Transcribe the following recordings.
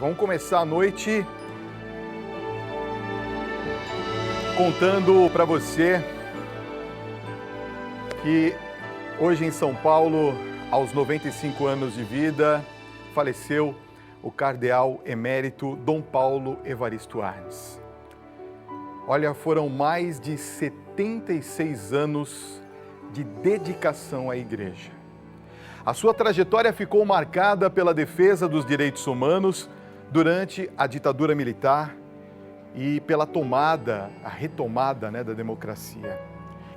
Vamos começar a noite contando para você que hoje em São Paulo, aos 95 anos de vida, faleceu o cardeal emérito Dom Paulo Evaristo Arnes. Olha, foram mais de 76 anos de dedicação à igreja. A sua trajetória ficou marcada pela defesa dos direitos humanos durante a ditadura militar e pela retomada da democracia,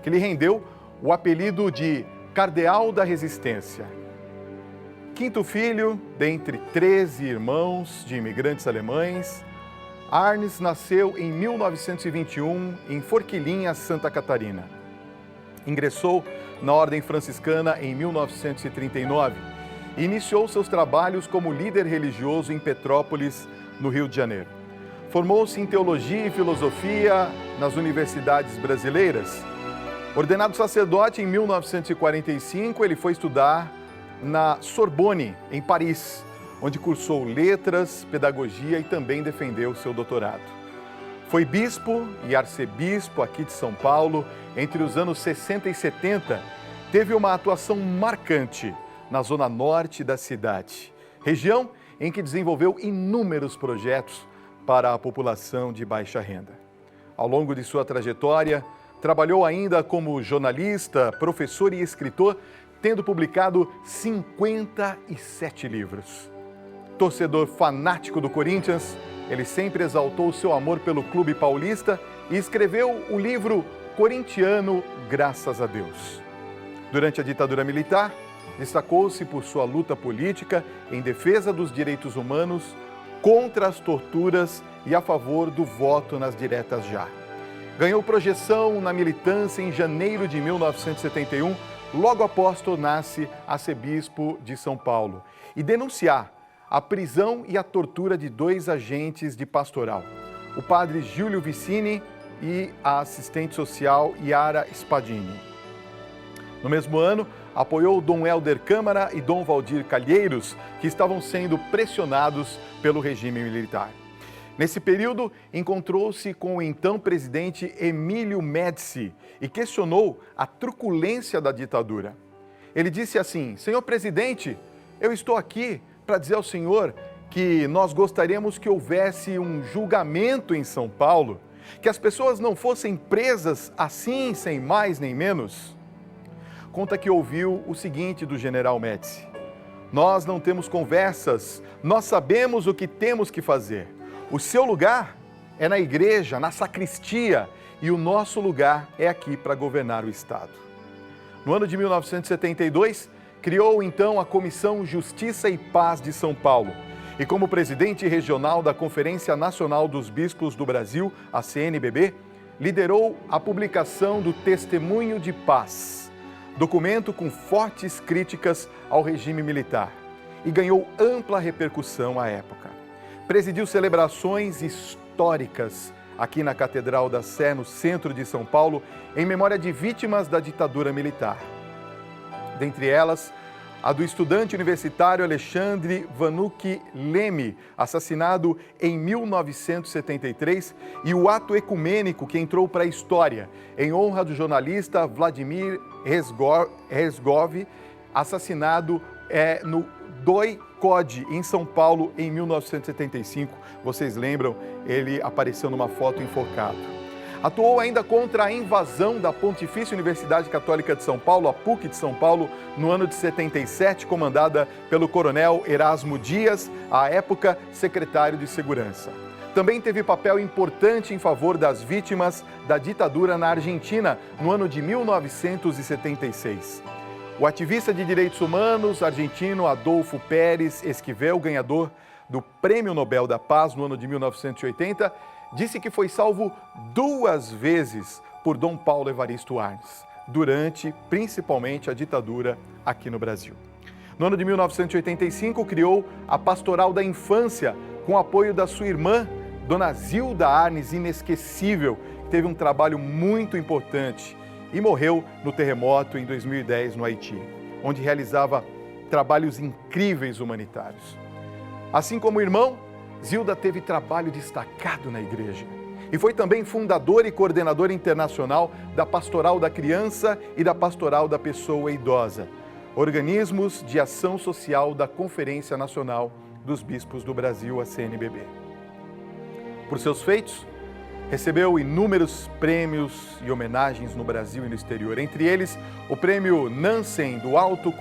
que lhe rendeu o apelido de Cardeal da Resistência. Quinto filho dentre 13 irmãos de imigrantes alemães, Arnes nasceu em 1921 em Forquilinha, Santa Catarina. Ingressou na Ordem Franciscana em 1939 e iniciou seus trabalhos como líder religioso em Petrópolis, no Rio de Janeiro. Formou-se em Teologia e Filosofia nas universidades brasileiras. Ordenado sacerdote em 1945, ele foi estudar na Sorbonne, em Paris, onde cursou letras, pedagogia e também defendeu seu doutorado. Foi bispo e arcebispo aqui de São Paulo entre os anos 60 e 70. Teve uma atuação marcante na zona norte da cidade, região em que desenvolveu inúmeros projetos para a população de baixa renda. Ao longo de sua trajetória, trabalhou ainda como jornalista, professor e escritor, tendo publicado 57 livros. Torcedor fanático do Corinthians, ele sempre exaltou seu amor pelo clube paulista e escreveu o livro Corintiano, Graças a Deus. Durante a ditadura militar, destacou-se por sua luta política em defesa dos direitos humanos, contra as torturas e a favor do voto nas diretas já. Ganhou projeção na militância em janeiro de 1971, logo após tornar-se arcebispo de São Paulo, e denunciar a prisão e a tortura de 2 agentes de pastoral, o padre Júlio Vicini e a assistente social Yara Spadini. No mesmo ano, apoiou Dom Helder Câmara e Dom Valdir Calheiros, que estavam sendo pressionados pelo regime militar. Nesse período, encontrou-se com o então presidente Emílio Médici e questionou a truculência da ditadura. Ele disse assim: "Senhor presidente, eu estou aqui para dizer ao senhor que nós gostaríamos que houvesse um julgamento em São Paulo, que as pessoas não fossem presas assim, sem mais nem menos." Conta que ouviu o seguinte do general Médici: "Nós não temos conversas, nós sabemos o que temos que fazer. O seu lugar é na igreja, na sacristia, e o nosso lugar é aqui para governar o Estado." No ano de 1972, criou então a Comissão Justiça e Paz de São Paulo e, como presidente regional da Conferência Nacional dos Bispos do Brasil, a CNBB, liderou a publicação do Testemunho de Paz, documento com fortes críticas ao regime militar, e ganhou ampla repercussão à época. Presidiu celebrações históricas aqui na Catedral da Sé, no centro de São Paulo, em memória de vítimas da ditadura militar. Dentre elas, a do estudante universitário Alexandre Vanucci Leme, assassinado em 1973, e o ato ecumênico que entrou para a história, em honra do jornalista Vladimir Herzog, assassinado no DOI-CODE, em São Paulo, em 1975. Vocês lembram? Ele apareceu numa foto enforcado. Atuou ainda contra a invasão da Pontifícia Universidade Católica de São Paulo, a PUC de São Paulo, no ano de 77, comandada pelo coronel Erasmo Dias, à época secretário de Segurança. Também teve papel importante em favor das vítimas da ditadura na Argentina, no ano de 1976. O ativista de direitos humanos argentino Adolfo Pérez Esquivel, ganhador do Prêmio Nobel da Paz no ano de 1980, disse que foi salvo 2 vezes por Dom Paulo Evaristo Arnes, durante principalmente a ditadura aqui no Brasil. No ano de 1985, criou a Pastoral da Infância, com apoio da sua irmã, Dona Zilda Arnes, inesquecível, que teve um trabalho muito importante e morreu no terremoto em 2010 no Haiti, onde realizava trabalhos incríveis humanitários. Assim como o irmão, Zilda teve trabalho destacado na igreja e foi também fundadora e coordenadora internacional da Pastoral da Criança e da Pastoral da Pessoa Idosa, organismos de ação social da Conferência Nacional dos Bispos do Brasil, a CNBB. Por seus feitos, recebeu inúmeros prêmios e homenagens no Brasil e no exterior, entre eles o Prêmio Nansen do Alto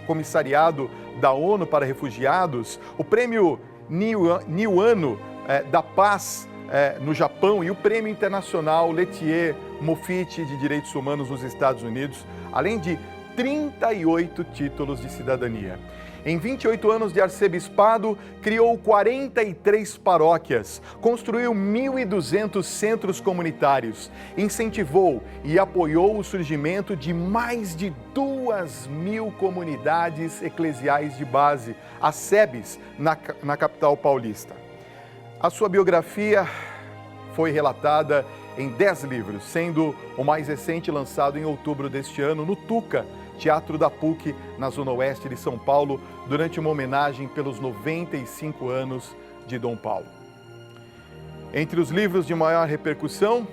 Comissariado da ONU para Refugiados, o Prêmio Niuano da Paz no Japão e o Prêmio Internacional Lettier Moffitt de Direitos Humanos nos Estados Unidos, além de 38 títulos de cidadania. Em 28 anos de arcebispado, criou 43 paróquias, construiu 1.200 centros comunitários, incentivou e apoiou o surgimento de mais de 2.000 comunidades eclesiais de base, as SEBs, na capital paulista. A sua biografia foi relatada em 10 livros, sendo o mais recente lançado em outubro deste ano no Tuca, Teatro da PUC, na Zona Oeste de São Paulo, durante uma homenagem pelos 95 anos de Dom Paulo. Entre os livros de maior repercussão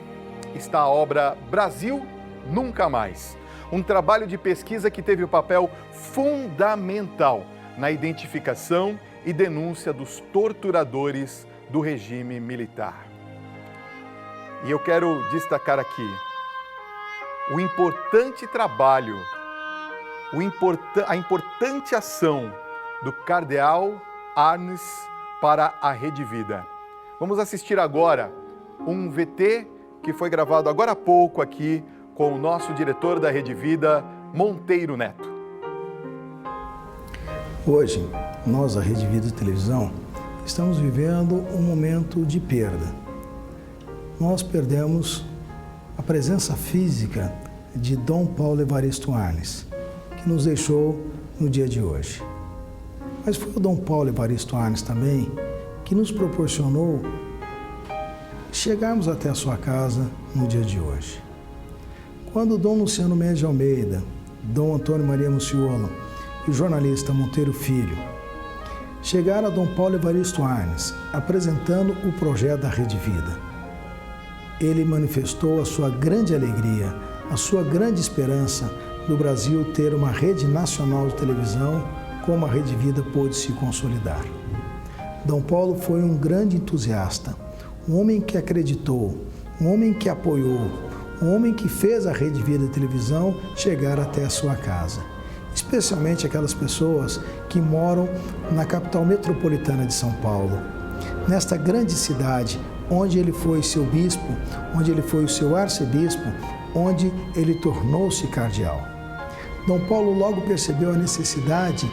está a obra Brasil Nunca Mais, um trabalho de pesquisa que teve um papel fundamental na identificação e denúncia dos torturadores do regime militar. E eu quero destacar aqui o importante trabalho, a importante ação do cardeal Arnes para a Rede Vida. Vamos assistir agora um VT que foi gravado agora há pouco aqui com o nosso diretor da Rede Vida, Monteiro Neto. Hoje, nós, a Rede Vida de Televisão, estamos vivendo um momento de perda. Nós perdemos a presença física de Dom Paulo Evaristo Arnes, que nos deixou no dia de hoje. Mas foi o Dom Paulo Evaristo Arnes também que nos proporcionou chegarmos até a sua casa no dia de hoje. Quando Dom Luciano Mendes de Almeida, Dom Antônio Maria Muciolo e o jornalista Monteiro Filho chegaram a Dom Paulo Evaristo Arnes apresentando o projeto da Rede Vida, ele manifestou a sua grande alegria, a sua grande esperança do Brasil ter uma rede nacional de televisão como a Rede Vida pôde se consolidar. Dom Paulo foi um grande entusiasta, um homem que acreditou, um homem que apoiou, um homem que fez a Rede Vida de televisão chegar até a sua casa, especialmente aquelas pessoas que moram na capital metropolitana de São Paulo, nesta grande cidade onde ele foi seu bispo, onde ele foi o seu arcebispo, onde ele tornou-se cardeal. Dom Paulo logo percebeu a necessidade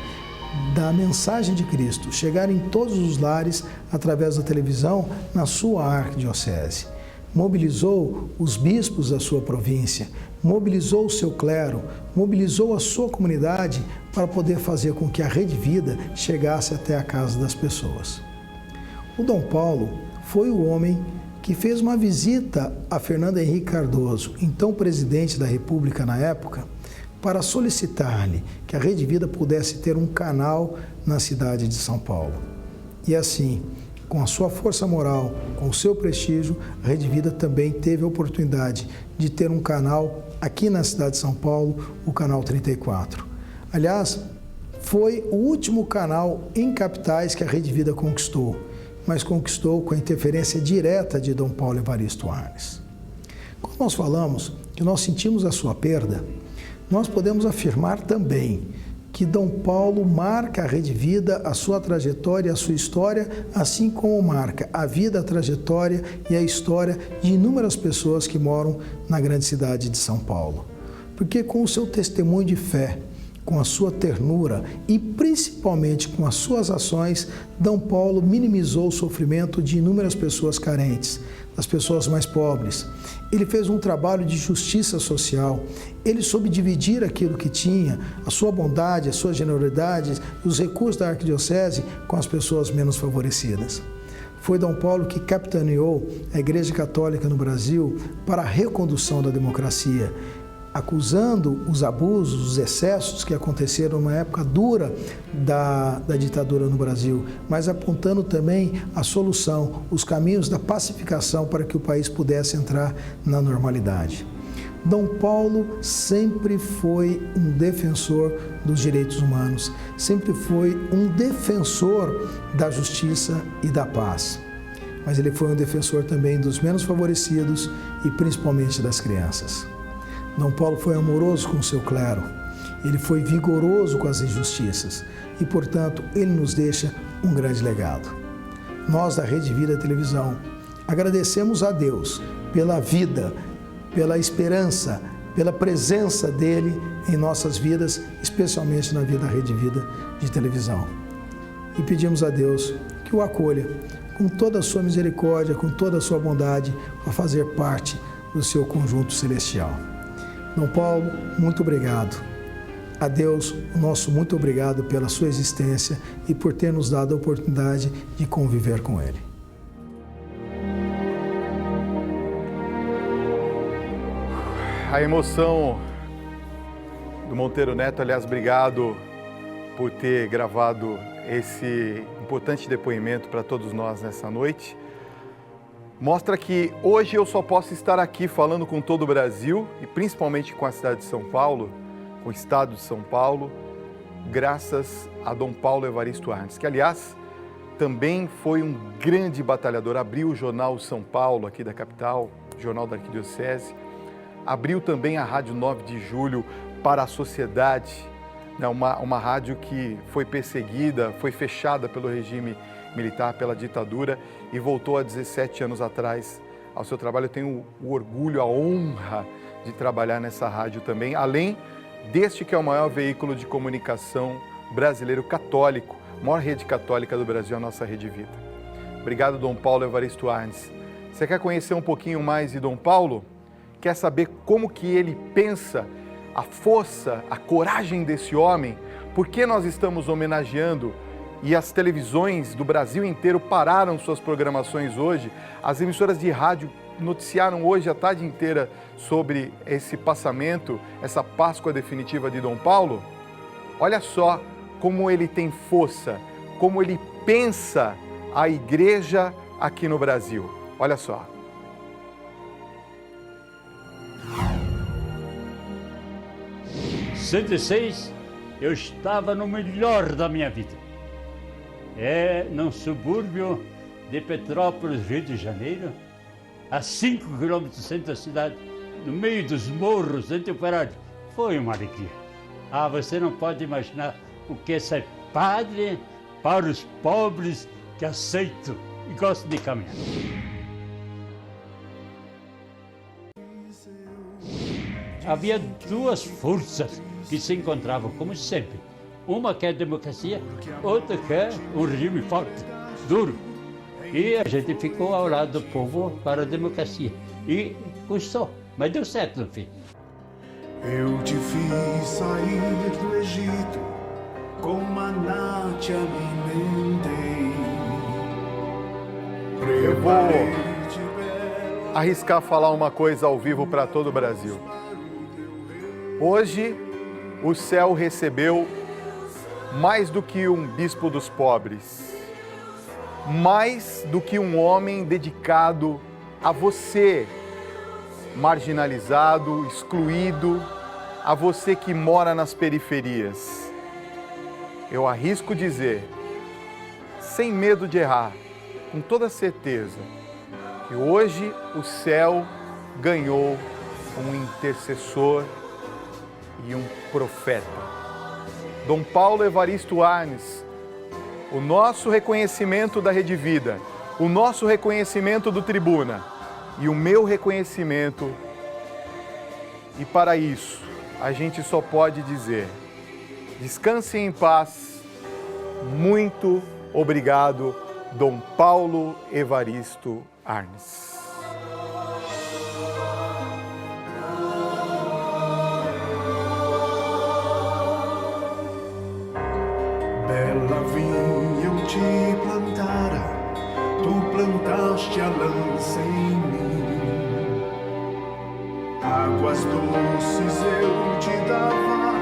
da mensagem de Cristo chegar em todos os lares através da televisão na sua arquidiocese. Mobilizou os bispos da sua província, mobilizou o seu clero, mobilizou a sua comunidade para poder fazer com que a Rede Vida chegasse até a casa das pessoas. O Dom Paulo foi o homem que fez uma visita a Fernando Henrique Cardoso, então presidente da República na época, para solicitar-lhe que a Rede Vida pudesse ter um canal na cidade de São Paulo. E assim, com a sua força moral, com o seu prestígio, a Rede Vida também teve a oportunidade de ter um canal aqui na cidade de São Paulo, o Canal 34. Aliás, foi o último canal em capitais que a Rede Vida conquistou, mas conquistou com a interferência direta de Dom Paulo Evaristo Arnes. Quando nós falamos que nós sentimos a sua perda, nós podemos afirmar também que Dom Paulo marca a Rede Vida, a sua trajetória, a sua história, assim como marca a vida, a trajetória e a história de inúmeras pessoas que moram na grande cidade de São Paulo. Porque com o seu testemunho de fé, com a sua ternura e principalmente com as suas ações, Dom Paulo minimizou o sofrimento de inúmeras pessoas carentes, das pessoas mais pobres. Ele fez um trabalho de justiça social, ele soube dividir aquilo que tinha, a sua bondade, a sua generosidade, os recursos da arquidiocese com as pessoas menos favorecidas. Foi Dom Paulo que capitaneou a Igreja Católica no Brasil para a recondução da democracia, acusando os abusos, os excessos que aconteceram numa época dura da ditadura no Brasil, mas apontando também a solução, os caminhos da pacificação para que o país pudesse entrar na normalidade. Dom Paulo sempre foi um defensor dos direitos humanos, sempre foi um defensor da justiça e da paz. Mas ele foi um defensor também dos menos favorecidos e principalmente das crianças. Dom Paulo foi amoroso com o seu clero, ele foi vigoroso com as injustiças e, portanto, ele nos deixa um grande legado. Nós, da Rede Vida Televisão, agradecemos a Deus pela vida, pela esperança, pela presença dele em nossas vidas, especialmente na vida da Rede Vida de Televisão. E pedimos a Deus que o acolha com toda a sua misericórdia, com toda a sua bondade, para fazer parte do seu conjunto celestial. Dom Paulo, muito obrigado. A Deus, o nosso muito obrigado pela sua existência e por ter nos dado a oportunidade de conviver com ele. A emoção do Monteiro Neto, aliás, obrigado por ter gravado esse importante depoimento para todos nós nessa noite. Mostra que hoje eu só posso estar aqui falando com todo o Brasil e principalmente com a cidade de São Paulo, com o estado de São Paulo, graças a Dom Paulo Evaristo Arnes, que aliás também foi um grande batalhador, abriu o jornal São Paulo aqui da capital, jornal da Arquidiocese, abriu também a Rádio 9 de Julho para a sociedade, né, uma rádio que foi perseguida, foi fechada pelo regime militar, pela ditadura e voltou há 17 anos atrás ao seu trabalho. Eu tenho o orgulho, a honra de trabalhar nessa rádio também, além deste que é o maior veículo de comunicação brasileiro católico, maior rede católica do Brasil, a nossa Rede Vida. Obrigado, Dom Paulo Evaristo Arnes. Você quer conhecer um pouquinho mais de Dom Paulo? Quer saber como que ele pensa, a força, a coragem desse homem? Por que nós estamos homenageando e as televisões do Brasil inteiro pararam suas programações hoje? As emissoras de rádio noticiaram hoje a tarde inteira sobre esse passamento, essa Páscoa definitiva de Dom Paulo. Olha só como ele tem força, como ele pensa a igreja aqui no Brasil. Olha só. Em 106, eu estava no melhor da minha vida. Num subúrbio de Petrópolis, Rio de Janeiro, a 5 quilômetros do centro da cidade, no meio dos morros, entre o Operário. Foi uma alegria. Você não pode imaginar o que é ser padre para os pobres que aceitam e gostam de caminhar. Havia duas forças que se encontravam, como sempre. Uma que é a democracia, outra que é um regime forte, duro. E a gente ficou ao lado do povo para a democracia. E custou, mas deu certo no fim. Eu te fiz sair do Egito, com maná te alimentei. Eu vou arriscar falar uma coisa ao vivo para todo o Brasil. Hoje, o céu recebeu mais do que um bispo dos pobres, mais do que um homem dedicado a você, marginalizado, excluído, a você que mora nas periferias. Eu arrisco dizer, sem medo de errar, com toda certeza, que hoje o céu ganhou um intercessor e um profeta. Dom Paulo Evaristo Arnes, o nosso reconhecimento da Rede Vida, o nosso reconhecimento do Tribuna e o meu reconhecimento. E para isso, a gente só pode dizer, descanse em paz, muito obrigado, Dom Paulo Evaristo Arnes. Bela vinha eu te plantara, tu plantaste a lança em mim. Águas doces eu te dava,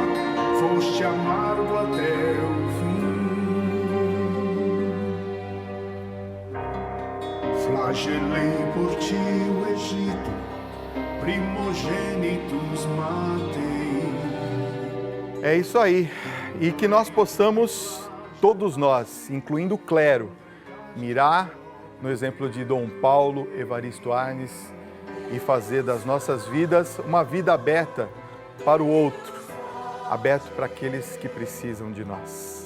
foste amargo até o fim. Flagelei por ti o Egito, primogênitos matei. É isso aí. E que nós possamos, todos nós, incluindo o clero, mirar no exemplo de Dom Paulo Evaristo Arnes e fazer das nossas vidas uma vida aberta para o outro, aberto para aqueles que precisam de nós.